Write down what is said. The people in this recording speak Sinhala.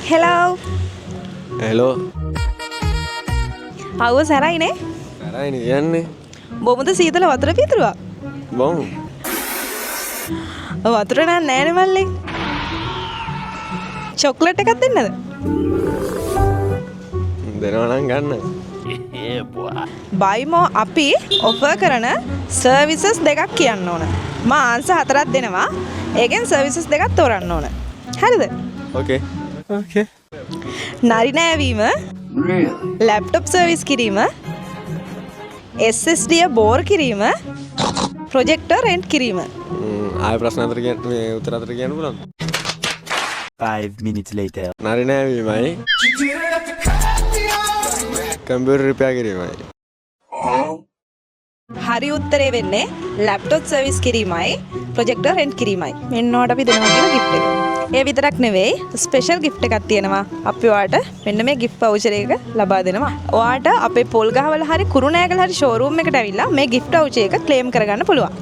Hello. Hello. ආව සරයිනේ. සරයිනේ කියන්නේ. බොමුද සීතල වතුර පිතුරුවා? බොමු. වතුර නෑනේ මල්ලේ. චොක්ලට් එකක් දෙන්නද? දෙනවා නම් ගන්න. බයිමෝ අපි ඔෆර් කරන සර්විසස් දෙකක් කියන්න ඕන. මම ආන්සර් 4ක් දෙනවා. ඒකෙන් සර්විසස් දෙකක් තෝරන්න ඕන. හරිද? Okay. Okay. නරි නෑවීම, ලැප්ටොප් සර්විස් කිරීම, SSD බෝර් කිරීම, ප්‍රොජෙක්ටර් රෙන්ට් කිරීම. ආයෙ ප්‍රශ්න අතර කියන්න මේ උත්තර අතර කියන්න පුළුවන්ද? 5 minutes later. නරි නෑවීමයි. කම්පියුටර් රිපෙයාර් කිරීමයි. හරි උත්තරේ වෙන්නේ ලැප්ටොප් සර්විස් කිරීමයි, ප්‍රොජෙක්ටර් රෙන්ට් කිරීමයි. මෙන්නවට අපි දෙනවා කියන gift එක. ඒ විතරක් නෙවෙයි ස්පෙෂල් gift එකක් තියෙනවා. අපි ඔයාලට මෙන්න මේ gift voucher එක ලබා දෙනවා. ඔයාලට අපේ පොල්ගහවල හරි කුරුණෑගල හරි showroom එකට ඇවිල්ලා මේ gift voucher එක claim කරගන්න පුළුවන්.